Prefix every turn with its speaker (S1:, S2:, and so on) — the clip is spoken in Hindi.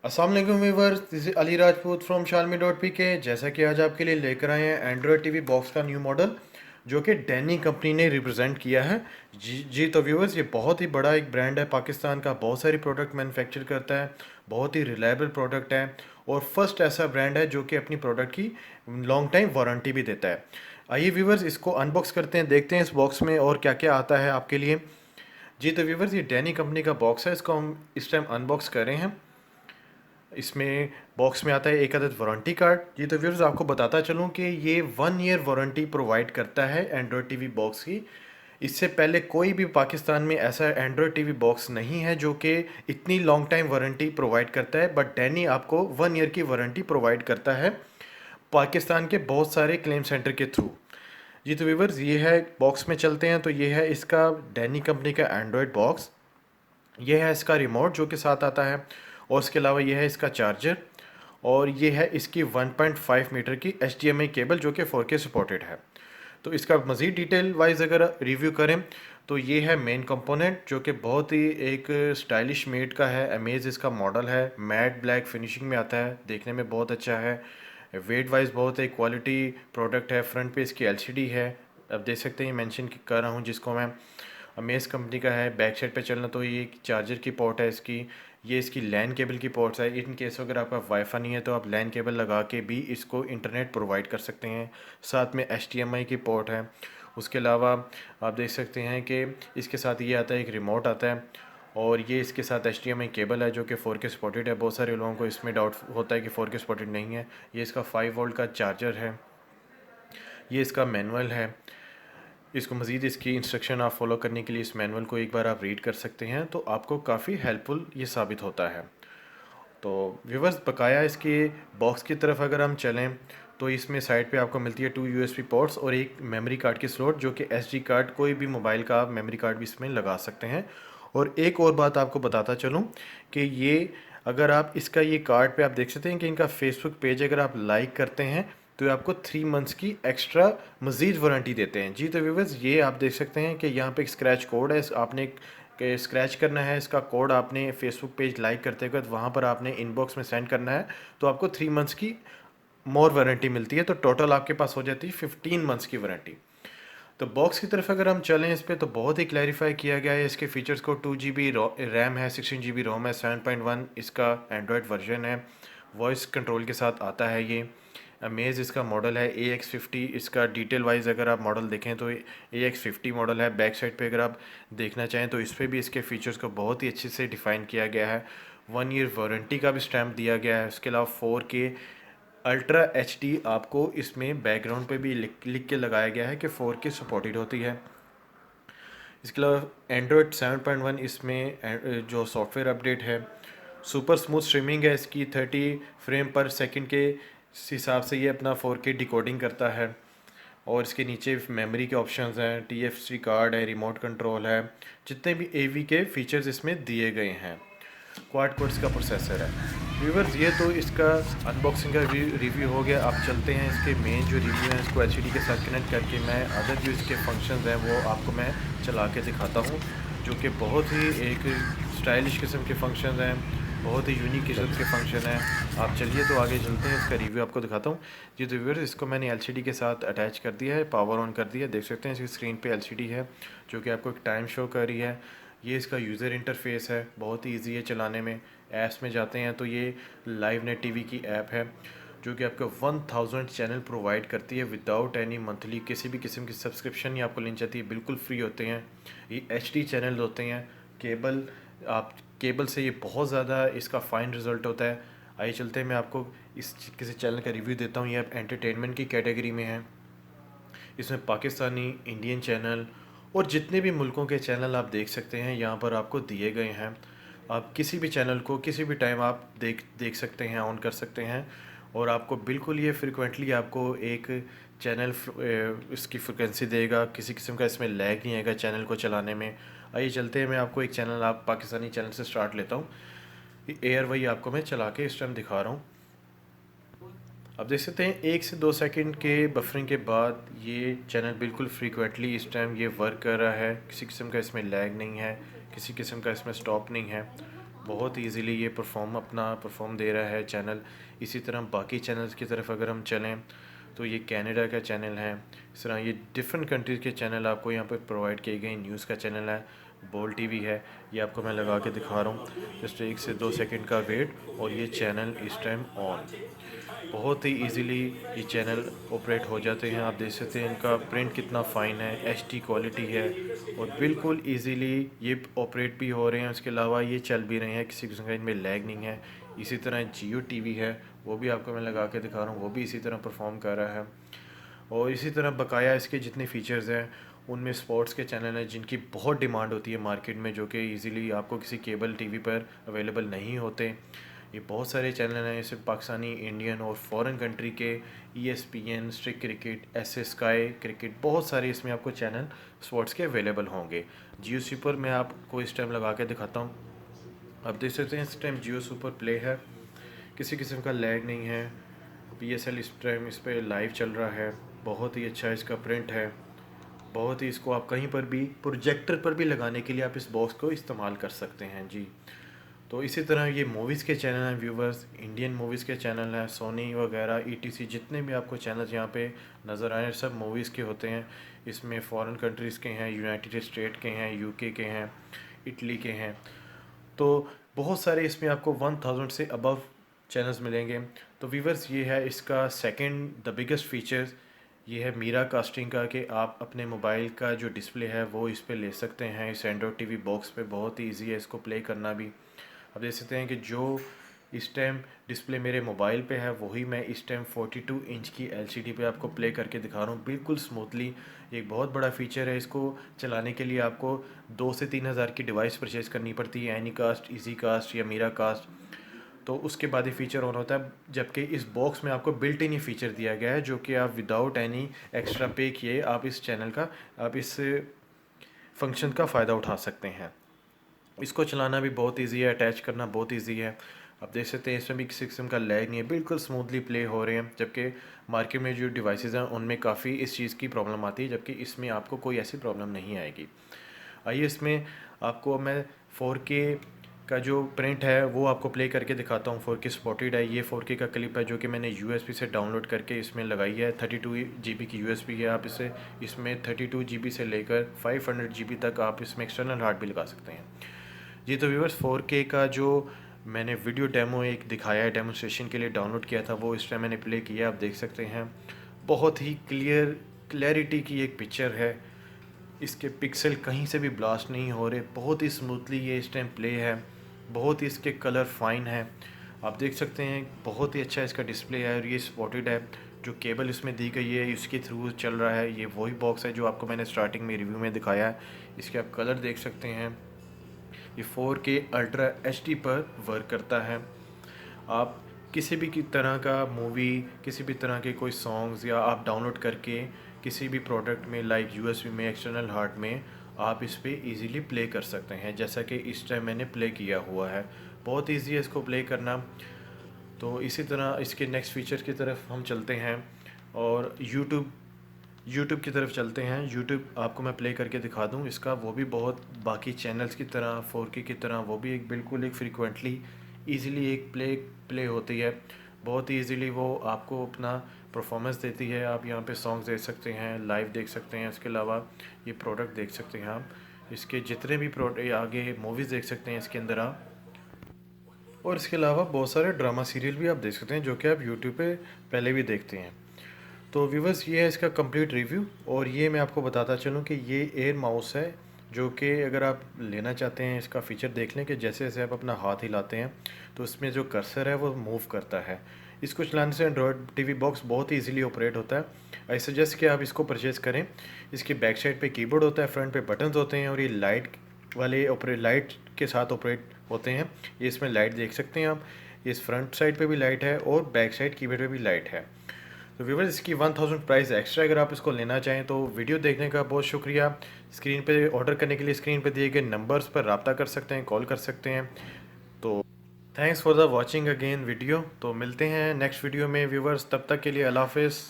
S1: अस्सलाम वालेकुम viewers, this is Ali Rajput from Shalmi dot P K. जैसा कि आज आपके लिए लेकर आए हैं एंड्रॉयड टीवी बॉक्स का न्यू मॉडल जो कि डैनी कंपनी ने रिप्रेजेंट किया है। जी तो व्यूअर्स, ये बहुत ही बड़ा एक ब्रांड है पाकिस्तान का, बहुत सारी प्रोडक्ट मैन्युफैक्चर करता है, बहुत ही रिलायबल प्रोडक्ट है और फर्स्ट ऐसा ब्रांड है जो कि अपनी प्रोडक्ट की लॉन्ग टाइम वारंटी भी देता है। आइए व्यूअर्स, इसको अनबॉक्स करते हैं, देखते हैं इस बॉक्स में और क्या क्या आता है आपके लिए। जी तो व्यूअर्स, ये डैनी कंपनी का बॉक्स है, इसको हम इस टाइम अनबॉक्स कर रहे हैं। इसमें बॉक्स में आता है एक अदद वारंटी कार्ड। ये तो व्यूअर्स, आपको बताता चलूँ कि ये 1 ईयर वारंटी प्रोवाइड करता है एंड्रॉयड टीवी बॉक्स की। इससे पहले कोई भी पाकिस्तान में ऐसा एंड्रॉयड टीवी बॉक्स नहीं है जो कि इतनी लॉन्ग टाइम वारंटी प्रोवाइड करता है, बट डैनी आपको 1 ईयर की वारंटी प्रोवाइड करता है पाकिस्तान के बहुत सारे क्लेम सेंटर के थ्रू। जी तो व्यूअर्स, ये है, बॉक्स में चलते हैं तो ये है इसका डैनी कंपनी का एंड्रॉयड बॉक्स। ये है इसका रिमोट जो कि साथ आता है और उसके अलावा ये है इसका चार्जर और ये है इसकी 1.5 मीटर की HDMI केबल जो कि 4K सपोर्टेड है। तो इसका मज़ीद डिटेल वाइज अगर रिव्यू करें तो ये है मेन कंपोनेंट जो कि बहुत ही एक स्टाइलिश मेड का है। अमेज इसका मॉडल है, मैट ब्लैक फिनिशिंग में आता है, देखने में बहुत अच्छा है। वेट वाइज बहुत एक क्वालिटी प्रोडक्ट है। फ्रंट पे इसकी LCD है, अब देख सकते हैं, मेंशन कर रहा हूँ जिसको मैं। अमेज कंपनी का है। बैक साइड पे चलना तो ये चार्जर की पोर्ट है इसकी, ये इसकी लैन केबल की पोर्ट्स है। इन केस अगर आपका वाईफाई नहीं है तो आप लैन केबल लगा के भी इसको इंटरनेट प्रोवाइड कर सकते हैं। साथ में HDMI की पोर्ट है। उसके अलावा आप देख सकते हैं कि इसके साथ ये आता है, एक रिमोट आता है और ये इसके साथ HDMI केबल है जो कि 4K सपोर्टेड है। बहुत सारे लोगों को इसमें डाउट होता है कि 4K सपोर्टेड नहीं है। ये इसका 5 वोल्ट का चार्जर है। ये इसका मैनुअल है। इसको मज़ीद इसकी इंस्ट्रक्शन आप फॉलो करने के लिए इस मैनुअल को एक बार आप रीड कर सकते हैं, तो आपको काफ़ी हेल्पफुल ये साबित होता है। तो व्यूवर्स, बकाया इसके बॉक्स की तरफ अगर हम चलें तो इसमें साइड पे आपको मिलती है 2 USB पोर्ट्स और एक मेमोरी कार्ड की स्लॉट जो कि SD कार्ड, कोई भी मोबाइल का आप मेमोरी कार्ड भी इसमें लगा सकते हैं। और एक और बात आपको बताता चलूँ कि ये, अगर आप इसका ये कार्ड पे आप देख सकते हैं कि इनका फेसबुक पेज अगर आप लाइक करते हैं तो ये आपको 3 मंथ्स की एक्स्ट्रा मज़ीद वारंटी देते हैं। जी तो व्यूवर्स, ये आप देख सकते हैं कि यहाँ पे एक स्क्रैच कोड है, आपने कि स्क्रैच करना है इसका कोड, आपने फेसबुक पेज लाइक करते वक्त वहाँ पर आपने इनबॉक्स में सेंड करना है, तो आपको 3 मंथ्स की मोर वारंटी मिलती है। तो टोटल आपके पास हो जाती है 15 मंथ्स की वारंटी। तो बॉक्स की तरफ अगर हम चलें इस पर तो बहुत ही क्लैरिफाई किया गया है इसके फीचर्स को। 2 GB रैम है, 16 GB रोम है, 7.1 इसका एंड्रॉयड वर्जन है, वॉइस कंट्रोल के साथ आता है ये। अमेज इसका मॉडल है AX50। इसका डिटेल वाइज अगर आप मॉडल देखें तो AX50 मॉडल है। बैक साइड पे अगर आप देखना चाहें तो इस पर भी इसके फीचर्स को बहुत ही अच्छे से डिफ़ाइन किया गया है। 1 ईयर वारंटी का भी स्टैम्प दिया गया है। उसके अलावा 4K अल्ट्रा HD आपको इसमें बैकग्राउंड पे भी लिख के लगाया गया है कि 4K सपोर्टेड होती है। इसके अलावा एंड्रॉयड 7.1 इसमें जो सॉफ्टवेयर अपडेट है, सुपर स्मूथ स्ट्रीमिंग है इसकी, 30 फ्रेम पर सेकंड के हिसाब से ये अपना 4K डिकोडिंग करता है। और इसके नीचे मेमोरी के ऑप्शंस हैं, TFC कार्ड है, रिमोट कंट्रोल है, जितने भी AV के फीचर्स इसमें दिए गए हैं। क्वाड कोर्स का प्रोसेसर है। व्यूवर्स, ये तो इसका अनबॉक्सिंग का रिव्यू हो गया। आप चलते हैं इसके मेन जो रिव्यू है, इसको LCD के साथ कनेक्ट करके मैं अदर जो इसके फंक्शंस हैं वो आपको मैं चला के दिखाता हूँ, जो कि बहुत ही एक स्टाइलिश किस्म के फंक्शंस हैं, बहुत ही यूनिक किस्म के फंक्शन हैं। आप चलिए तो आगे चलते हैं, इसका रिव्यू आपको दिखाता हूँ। जी तो व्यूअर्स, इसको मैंने LCD के साथ अटैच कर दिया है, पावर ऑन कर दिया। देख सकते हैं इसकी स्क्रीन पे LCD है जो कि आपको एक टाइम शो कर रही है। ये इसका यूज़र इंटरफेस है, बहुत ही ईजी है चलाने में। ऐप्स में जाते हैं तो ये लाइव नेट TV की ऐप है जो कि आपको 1000 चैनल प्रोवाइड करती है विदाउट एनी मंथली किसी भी किस्म की सब्सक्रिप्शन ही आपको लेनी चाहती है, बिल्कुल फ्री होते हैं। ये HD चैनल होते हैं। केबल, आप केबल से ये बहुत ज़्यादा इसका फ़ाइन रिज़ल्ट होता है। आइए चलते हैं, मैं आपको इस किसी चैनल का रिव्यू देता हूँ। ये आप एंटरटेनमेंट की कैटेगरी में है। इसमें पाकिस्तानी, इंडियन चैनल और जितने भी मुल्कों के चैनल आप देख सकते हैं यहाँ पर आपको दिए गए हैं। आप किसी भी चैनल को किसी भी टाइम आप देख सकते हैं, ऑन कर सकते हैं और आपको बिल्कुल ये फ्रिक्वेंटली आपको एक चैनल इसकी फ्रिक्वेंसी देगा। किसी किस्म का इसमें लैग नहीं आएगा चैनल को चलाने में। आइए चलते हैं, मैं आपको एक चैनल, आप पाकिस्तानी चैनल से स्टार्ट लेता हूँ। एयर वही आपको मैं चला के इस टाइम दिखा रहा हूँ। अब देख सकते हैं 1 से 2 सेकंड के बफरिंग के बाद ये चैनल बिल्कुल फ्रीक्वेंटली इस टाइम ये वर्क कर रहा है। किसी किस्म का इसमें लैग नहीं है, किसी किस्म का इसमें स्टॉप नहीं है। बहुत ईज़िली ये अपना परफॉर्म दे रहा है चैनल। इसी तरह बाकी चैनल्स की तरफ अगर हम चलें तो ये कनाडा का चैनल है। इस तरह ये डिफरेंट कंट्रीज़ के चैनल आपको यहाँ पर प्रोवाइड किए गए। न्यूज़ का चैनल है, बोल टीवी है, ये आपको मैं लगा के दिखा रहा हूँ। जस्ट 1 से 2 सेकंड का वेट और ये चैनल इस टाइम ऑन। बहुत ही इजीली ये चैनल ऑपरेट हो जाते हैं। आप देख सकते हैं इनका प्रिंट कितना फ़ाइन है, एचडी क्वालिटी है और बिल्कुल इजीली ये ऑपरेट भी हो रहे हैं। उसके अलावा ये चल भी रहे हैं, किसी किस्म का इनमें लैग नहीं है। इसी तरह जियो टीवी है, वो भी आपको मैं लगा के दिखा रहा हूँ, वो भी इसी तरह परफॉर्म कर रहा है। और इसी तरह बकाया इसके जितने फ़ीचर्स हैं उनमें स्पोर्ट्स के चैनल हैं जिनकी बहुत डिमांड होती है मार्केट में, जो कि इजीली आपको किसी केबल टीवी पर अवेलेबल नहीं होते। ये बहुत सारे चैनल हैं, जैसे पाकिस्तानी, इंडियन और फॉरेन कंट्री के, ESPN, स्ट्रिक क्रिकेट, SS स्काई क्रिकेट, बहुत सारे इसमें आपको चैनल स्पोर्ट्स के अवेलेबल होंगे। जियो सुपर मैं आपको इस टाइम लगा के दिखाता हूँ। आप देख सकते हैं इस टाइम जियो सुपर प्ले है, किसी किस्म का लैग नहीं है। PSL इस टाइम इस पर लाइव चल रहा है। बहुत ही अच्छा इसका प्रिंट है, बहुत ही इसको आप कहीं पर भी प्रोजेक्टर पर भी लगाने के लिए आप इस बॉक्स को इस्तेमाल कर सकते हैं जी। तो इसी तरह ये मूवीज़ के चैनल हैं व्यूवर्स, इंडियन मूवीज़ के चैनल हैं, सोनी वगैरह ETC जितने भी आपको चैनल्स यहाँ पे नज़र आए सब मूवीज़ के होते हैं। इसमें फॉरेन कंट्रीज़ के हैं, यूनाइटेड स्टेट के हैं, UK के हैं, इटली के हैं। तो बहुत सारे इसमें आपको 1000 से अबव चैनल्स मिलेंगे। तो व्यूवर्स ये है इसका सेकंड द बिगेस्ट फीचर्स, ये है मीरा कास्टिंग का, कि आप अपने मोबाइल का जो डिस्प्ले है वो इस पे ले सकते हैं। इस एंड्रॉयड टीवी बॉक्स पे बहुत ही ईजी है इसको प्ले करना भी। आप देख सकते हैं कि जो इस टाइम डिस्प्ले मेरे मोबाइल पे है वही मैं इस टाइम 42 इंच की LCD पे आपको प्ले करके दिखा रहा हूँ बिल्कुल स्मूथली। एक बहुत बड़ा फीचर है, इसको चलाने के लिए आपको 2 से 3 हज़ार की डिवाइस परचेज करनी पड़ती है, एनीकास्ट, इजी कास्ट या मीरा कास्ट, तो उसके बाद ये फ़ीचर ऑन होता है। जबकि इस बॉक्स में आपको बिल्ट इन ये फ़ीचर दिया गया है, जो कि आप विदाउट एनी एक्स्ट्रा पे किए आप इस चैनल का, आप इस फंक्शन का फ़ायदा उठा सकते हैं। इसको चलाना भी बहुत इजी है, अटैच करना बहुत इजी है। आप देख सकते हैं इसमें भी किसी किस्म का लैग नहीं है, बिल्कुल स्मूथली प्ले हो रहे हैं। जबकि मार्केट में जो डिवाइसेस हैं उनमें काफ़ी इस चीज़ की प्रॉब्लम आती है, जबकि इसमें आपको कोई ऐसी प्रॉब्लम नहीं आएगी। आइए इसमें आपको मैं 4K का जो प्रिंट है वो आपको प्ले करके दिखाता हूँ। 4K सपोर्टेड है। ये 4K का क्लिप है जो कि मैंने USB से डाउनलोड करके इसमें लगाई है। 32 GB की USB है। आप इसे इसमें 32 GB से लेकर 500 GB तक आप इसमें एक्सटर्नल हार्ड भी लगा सकते हैं जी। तो व्यूअर्स 4K का जो मैंने वीडियो डेमो एक दिखाया है, डेमोन्स्ट्रेशन के लिए डाउनलोड किया था, वो इस टाइम मैंने प्ले किया। आप देख सकते हैं बहुत ही क्लैरिटी की एक पिक्चर है। इसके पिक्सल कहीं से भी ब्लास्ट नहीं हो रहे, बहुत ही स्मूथली ये इस टाइम प्ले है। बहुत ही इसके कलर फाइन है, आप देख सकते हैं बहुत ही अच्छा इसका डिस्प्ले है। और ये सपोर्टेड है, जो केबल इसमें दी गई है इसके थ्रू चल रहा है। ये वही बॉक्स है जो आपको मैंने स्टार्टिंग में रिव्यू में दिखाया है। इसके आप कलर देख सकते हैं। ये 4K अल्ट्रा HD पर वर्क करता है। आप किसी भी की तरह का मूवी, किसी भी तरह के कोई सॉन्ग्स या आप डाउनलोड करके किसी भी प्रोडक्ट में लाइक USB में, एक्सटर्नल हार्ड में आप इस पे इजीली प्ले कर सकते हैं, जैसा कि इस टाइम मैंने प्ले किया हुआ है। बहुत इजी है इसको प्ले करना। तो इसी तरह इसके नेक्स्ट फीचर की तरफ हम चलते हैं और यूट्यूब की तरफ चलते हैं। यूट्यूब आपको मैं प्ले करके दिखा दूं इसका, वो भी बहुत बाकी चैनल्स की तरह 4K की तरह वो भी एक बिल्कुल एक फ्रीक्वेंटली ईज़िली एक प्ले होती है। बहुत ईज़िली वो आपको अपना परफॉर्मेंस देती है। आप यहाँ पे सॉन्ग्स देख सकते हैं, लाइव देख सकते हैं। इसके अलावा ये प्रोडक्ट देख सकते हैं आप, इसके जितने भी प्रोडक्ट आगे मूवीज़ देख सकते हैं इसके अंदर आप। और इसके अलावा बहुत सारे ड्रामा सीरियल भी आप देख सकते हैं जो कि आप यूट्यूब पे पहले भी देखते हैं। तो व्यूवर्स ये है इसका कंप्लीट रिव्यू। और ये मैं आपको बताता चलूँ कि ये एयर माउस है, जो कि अगर आप लेना चाहते हैं इसका फ़ीचर देख लें कि जैसे जैसे आप अपना हाथ हिलाते हैं तो इसमें जो कर्सर है वो मूव करता है। इसको चलाने से एंड्रॉयड टीवी बॉक्स बहुत ही इजीली ऑपरेट होता है। आई सजेस्ट कि आप इसको परचेज़ करें। इसकी बैक साइड पे कीबोर्ड होता है, फ्रंट पे बटन्स होते हैं और ये लाइट के साथ ऑपरेट होते हैं। ये इसमें लाइट देख सकते हैं आप, इस फ्रंट साइड पे भी लाइट है और बैक साइड कीबोर्ड पे भी लाइट है। तो व्यूवर्स इसकी 1000 प्राइस एक्स्ट्रा। अगर आप इसको लेना चाहें तो वीडियो देखने का बहुत शुक्रिया। स्क्रीन पे ऑर्डर करने के लिए स्क्रीन पे दिए गए नंबर्स पर रब्ता कर सकते हैं, कॉल कर सकते हैं। तो thanks for the watching again video. तो मिलते हैं नेक्स्ट वीडियो में व्यूवर्स, तब तक के लिए अल्लाह हाफिज़।